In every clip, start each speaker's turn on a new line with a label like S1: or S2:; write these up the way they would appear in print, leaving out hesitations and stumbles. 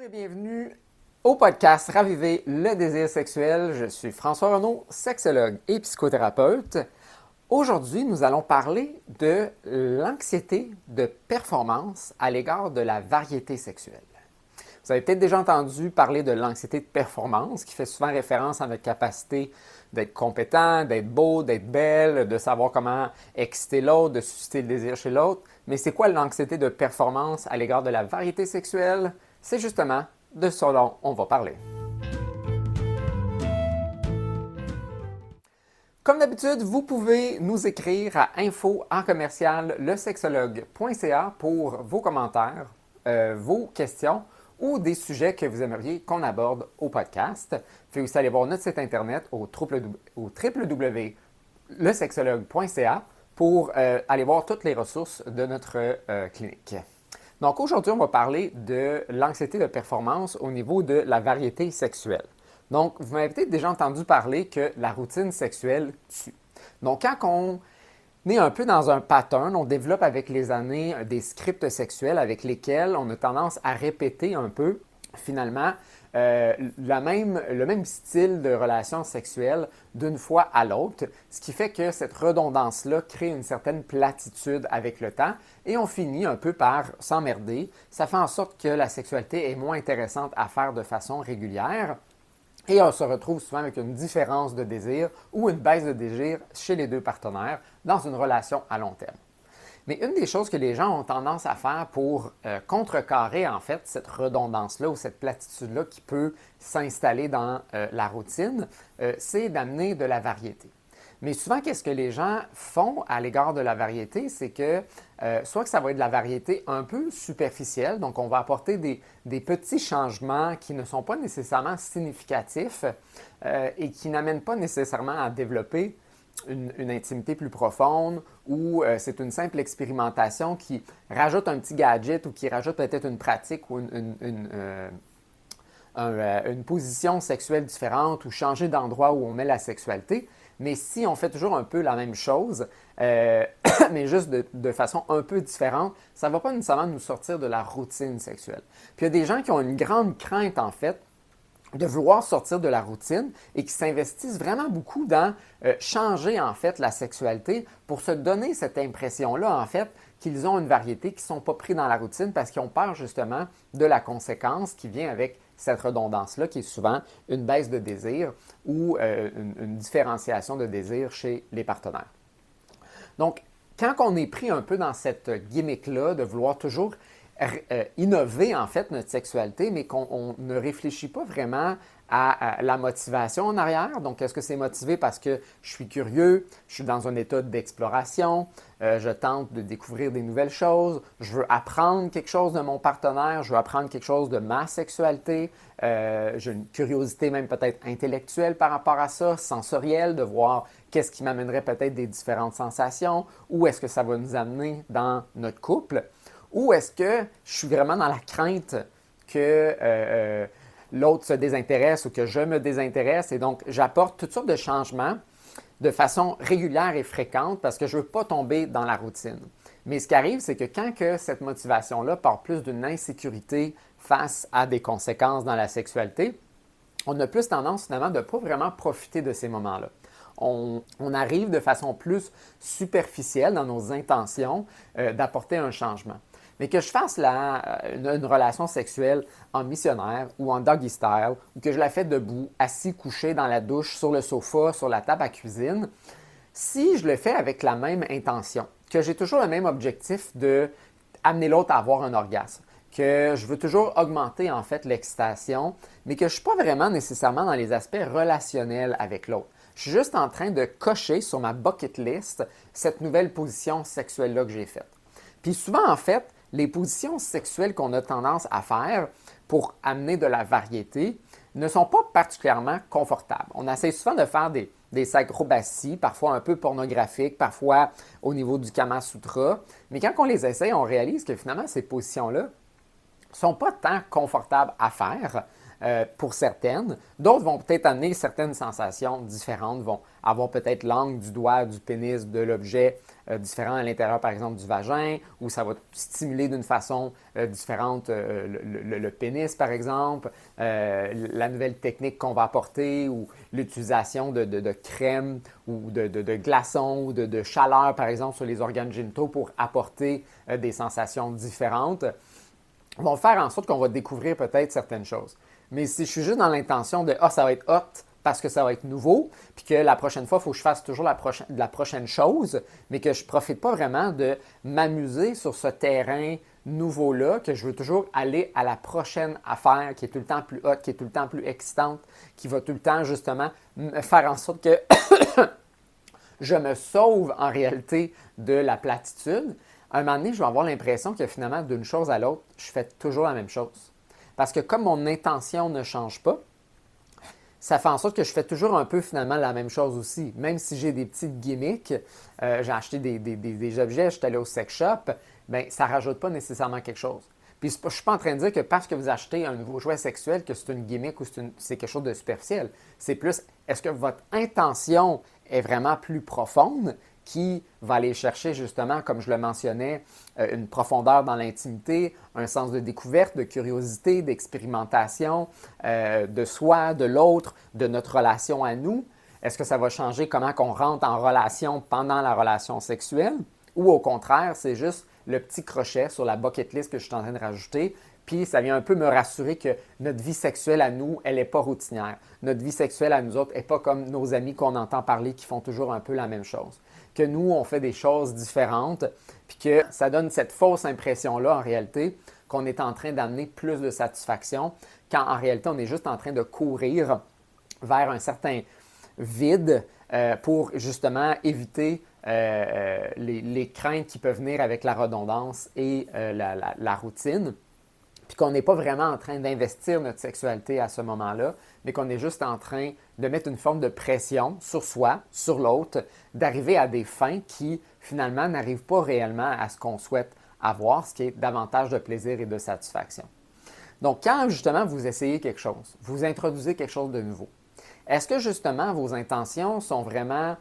S1: Et bienvenue au podcast Raviver le désir sexuel. Je suis François Renaud, sexologue et psychothérapeute. Aujourd'hui, nous allons parler de l'anxiété de performance à l'égard de la variété sexuelle. Vous avez peut-être déjà entendu parler de l'anxiété de performance qui fait souvent référence à notre capacité d'être compétent, d'être beau, d'être belle, de savoir comment exciter l'autre, de susciter le désir chez l'autre. Mais c'est quoi l'anxiété de performance à l'égard de la variété sexuelle? C'est justement de ce dont on va parler. Comme d'habitude, vous pouvez nous écrire à info@lesexologue.ca pour vos commentaires, vos questions ou des sujets que vous aimeriez qu'on aborde au podcast. Vous pouvez aussi aller voir notre site internet au www.lesexologue.ca pour aller voir toutes les ressources de notre clinique. Donc aujourd'hui, on va parler de l'anxiété de performance au niveau de la variété sexuelle. Donc, vous m'avez peut-être déjà entendu parler que la routine sexuelle tue. Donc, quand on est un peu dans un pattern, on développe avec les années des scripts sexuels avec lesquels on a tendance à répéter un peu, finalement, le même style de relation sexuelle d'une fois à l'autre, ce qui fait que cette redondance-là crée une certaine platitude avec le temps et on finit un peu par s'emmerder. Ça fait en sorte que la sexualité est moins intéressante à faire de façon régulière. Et on se retrouve souvent avec une différence de désir ou une baisse de désir chez les deux partenaires dans une relation à long terme. Mais une des choses que les gens ont tendance à faire pour contrecarrer en fait cette redondance-là ou cette platitude-là qui peut s'installer dans la routine, c'est d'amener de la variété. Mais souvent, qu'est-ce que les gens font à l'égard de la variété? C'est que soit que ça va être de la variété un peu superficielle, donc on va apporter des petits changements qui ne sont pas nécessairement significatifs et qui n'amènent pas nécessairement à développer une intimité plus profonde ou c'est une simple expérimentation qui rajoute un petit gadget ou qui rajoute peut-être une pratique ou une position sexuelle différente ou changer d'endroit où on met la sexualité. Mais si on fait toujours un peu la même chose, mais juste de façon un peu différente, ça ne va pas nécessairement nous sortir de la routine sexuelle. Puis il y a des gens qui ont une grande crainte, en fait, de vouloir sortir de la routine et qui s'investissent vraiment beaucoup dans changer, en fait, la sexualité pour se donner cette impression-là, en fait, qu'ils ont une variété, qu'ils ne sont pas pris dans la routine parce qu'ils ont peur, justement, de la conséquence qui vient avec cette redondance-là, qui est souvent une baisse de désir ou une différenciation de désir chez les partenaires. Donc, quand on est pris un peu dans cette gimmick-là de vouloir toujours innover en fait notre sexualité, mais qu'on ne réfléchit pas vraiment à la motivation en arrière. Donc, est-ce que c'est motivé parce que je suis curieux, je suis dans un état d'exploration, je tente de découvrir des nouvelles choses, je veux apprendre quelque chose de mon partenaire, je veux apprendre quelque chose de ma sexualité, j'ai une curiosité même peut-être intellectuelle par rapport à ça, sensorielle, de voir qu'est-ce qui m'amènerait peut-être des différentes sensations, ou est-ce que ça va nous amener dans notre couple. Ou est-ce que je suis vraiment dans la crainte que l'autre se désintéresse ou que je me désintéresse et donc j'apporte toutes sortes de changements de façon régulière et fréquente parce que je ne veux pas tomber dans la routine. Mais ce qui arrive, c'est que quand que cette motivation-là part plus d'une insécurité face à des conséquences dans la sexualité, on a plus tendance finalement de ne pas vraiment profiter de ces moments-là. On arrive de façon plus superficielle dans nos intentions d'apporter un changement. Mais que je fasse une relation sexuelle en missionnaire ou en doggy style, ou que je la fais debout, assis, couché dans la douche, sur le sofa, sur la table à cuisine, si je le fais avec la même intention, que j'ai toujours le même objectif d'amener l'autre à avoir un orgasme, que je veux toujours augmenter en fait l'excitation, mais que je ne suis pas vraiment nécessairement dans les aspects relationnels avec l'autre. Je suis juste en train de cocher sur ma bucket list cette nouvelle position sexuelle-là que j'ai faite. Puis souvent, en fait, les positions sexuelles qu'on a tendance à faire pour amener de la variété ne sont pas particulièrement confortables. On essaie souvent de faire des sacrobasties, parfois un peu pornographiques, parfois au niveau du Kama Sutra. Mais quand on les essaie, on réalise que finalement, ces positions-là ne sont pas tant confortables à faire pour certaines. D'autres vont peut-être amener certaines sensations différentes, vont avoir peut-être l'angle du doigt, du pénis, de l'objet différent à l'intérieur, par exemple, du vagin, ou ça va stimuler d'une façon différente le pénis, par exemple, la nouvelle technique qu'on va apporter, ou l'utilisation de crème ou de glaçons ou de chaleur, par exemple, sur les organes génitaux pour apporter des sensations différentes, vont faire en sorte qu'on va découvrir peut-être certaines choses. Mais si je suis juste dans l'intention de « Ah, ça va être hot parce que ça va être nouveau », puis que la prochaine fois, il faut que je fasse toujours la prochaine chose, mais que je ne profite pas vraiment de m'amuser sur ce terrain nouveau-là, que je veux toujours aller à la prochaine affaire qui est tout le temps plus hot, qui est tout le temps plus excitante, qui va tout le temps justement me faire en sorte que je me sauve en réalité de la platitude, à un moment donné, je vais avoir l'impression que finalement, d'une chose à l'autre, je fais toujours la même chose. Parce que comme mon intention ne change pas, ça fait en sorte que je fais toujours un peu finalement la même chose aussi. Même si j'ai des petites gimmicks, j'ai acheté des objets, je suis allé au sex shop, bien, ça ne rajoute pas nécessairement quelque chose. Puis je ne suis pas en train de dire que parce que vous achetez un nouveau jouet sexuel, que c'est une gimmick ou c'est quelque chose de superficiel. C'est plus, est-ce que votre intention est vraiment plus profonde qui va aller chercher justement, comme je le mentionnais, une profondeur dans l'intimité, un sens de découverte, de curiosité, d'expérimentation, de soi, de l'autre, de notre relation à nous? Est-ce que ça va changer comment on rentre en relation pendant la relation sexuelle? Ou au contraire, c'est juste le petit crochet sur la bucket list que je suis en train de rajouter, puis ça vient un peu me rassurer que notre vie sexuelle à nous, elle n'est pas routinière. Notre vie sexuelle à nous autres n'est pas comme nos amis qu'on entend parler qui font toujours un peu la même chose. Que nous, on fait des choses différentes, puis que ça donne cette fausse impression-là, en réalité, qu'on est en train d'amener plus de satisfaction, quand en réalité, on est juste en train de courir vers un certain vide pour justement éviter les craintes qui peuvent venir avec la redondance et la routine. Puis qu'on n'est pas vraiment en train d'investir notre sexualité à ce moment-là, mais qu'on est juste en train de mettre une forme de pression sur soi, sur l'autre, d'arriver à des fins qui, finalement, n'arrivent pas réellement à ce qu'on souhaite avoir, ce qui est davantage de plaisir et de satisfaction. Donc, quand, justement, vous essayez quelque chose, vous introduisez quelque chose de nouveau, est-ce que, justement, vos intentions sont vraiment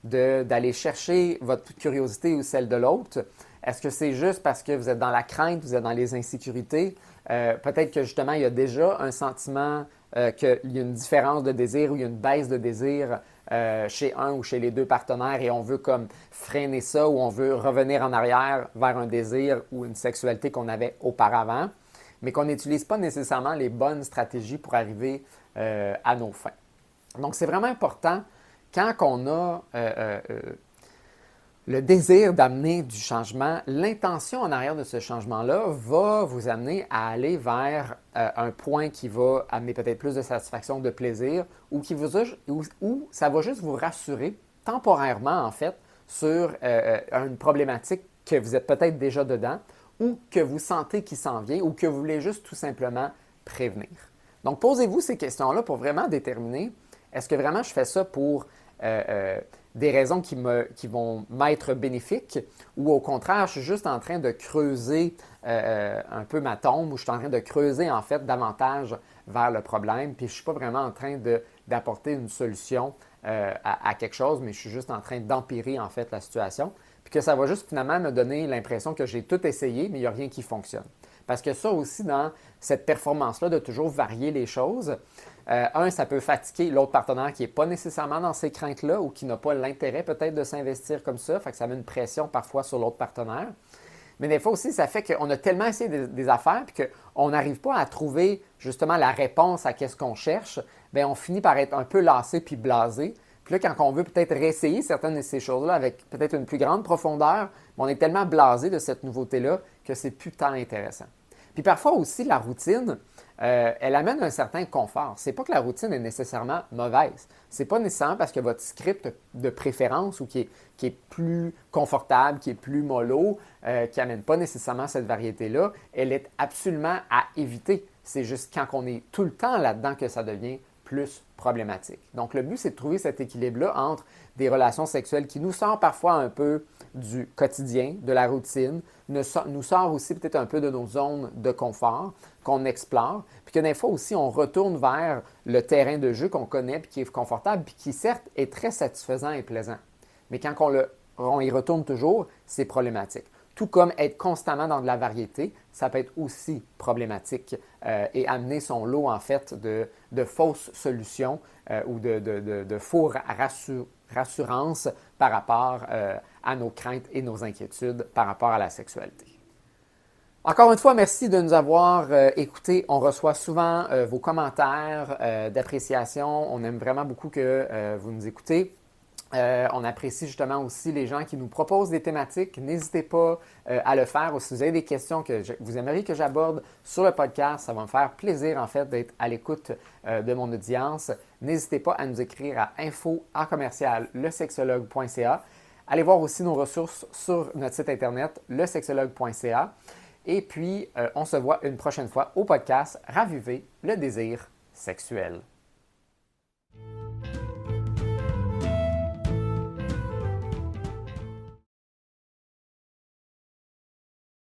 S1: d'aller chercher votre curiosité ou celle de l'autre? Est-ce que c'est juste parce que vous êtes dans la crainte, vous êtes dans les insécurités? Peut-être que justement, il y a déjà un sentiment qu'il y a une différence de désir ou il y a une baisse de désir chez un ou chez les deux partenaires et on veut comme freiner ça ou on veut revenir en arrière vers un désir ou une sexualité qu'on avait auparavant, mais qu'on n'utilise pas nécessairement les bonnes stratégies pour arriver à nos fins. Donc, c'est vraiment important quand on a le désir d'amener du changement, l'intention en arrière de ce changement-là va vous amener à aller vers un point qui va amener peut-être plus de satisfaction, de plaisir, ou ça va juste vous rassurer temporairement, en fait, sur une problématique que vous êtes peut-être déjà dedans, ou que vous sentez qui s'en vient, ou que vous voulez juste tout simplement prévenir. Donc, posez-vous ces questions-là pour vraiment déterminer, est-ce que vraiment je fais ça pour des raisons qui vont m'être bénéfiques ou au contraire, je suis juste en train de creuser un peu ma tombe ou je suis en train de creuser en fait davantage vers le problème puis je ne suis pas vraiment en train d'apporter une solution à quelque chose, mais je suis juste en train d'empirer en fait la situation puis que ça va juste finalement me donner l'impression que j'ai tout essayé, mais il n'y a rien qui fonctionne. Parce que ça aussi, dans cette performance-là, de toujours varier les choses, ça peut fatiguer l'autre partenaire qui n'est pas nécessairement dans ces craintes-là ou qui n'a pas l'intérêt peut-être de s'investir comme ça, fait que ça met une pression parfois sur l'autre partenaire. Mais des fois aussi, ça fait qu'on a tellement essayé des affaires puis qu'on n'arrive pas à trouver justement la réponse à qu'est-ce qu'on cherche, bien on finit par être un peu lassé puis blasé. Puis là, quand on veut peut-être réessayer certaines de ces choses-là avec peut-être une plus grande profondeur, on est tellement blasé de cette nouveauté-là que c'est plus tant intéressant. Puis parfois aussi, la routine, elle amène un certain confort. C'est pas que la routine est nécessairement mauvaise. C'est pas nécessairement parce que votre script de préférence ou qui est plus confortable, qui est plus mollo, qui n'amène pas nécessairement cette variété-là, elle est absolument à éviter. C'est juste quand on est tout le temps là-dedans que ça devient plus problématique. Donc, le but, c'est de trouver cet équilibre-là entre des relations sexuelles qui nous sortent parfois un peu du quotidien, de la routine, nous sort aussi peut-être un peu de nos zones de confort qu'on explore, puis que des fois aussi, on retourne vers le terrain de jeu qu'on connaît, puis qui est confortable, puis qui certes est très satisfaisant et plaisant. Mais quand on y retourne toujours, c'est problématique. Tout comme être constamment dans de la variété, ça peut être aussi problématique et amener son lot en fait de fausses solutions ou de faux rassurances par rapport à nos craintes et nos inquiétudes par rapport à la sexualité. Encore une fois, merci de nous avoir écoutés. On reçoit souvent vos commentaires d'appréciation. On aime vraiment beaucoup que vous nous écoutez. On apprécie justement aussi les gens qui nous proposent des thématiques. N'hésitez pas à le faire. Ou si vous avez des questions que vous aimeriez que j'aborde sur le podcast, ça va me faire plaisir en fait d'être à l'écoute de mon audience. N'hésitez pas à nous écrire à info@lesexologue.ca. Allez voir aussi nos ressources sur notre site internet lesexologue.ca. Et puis, on se voit une prochaine fois au podcast Raviver le désir sexuel.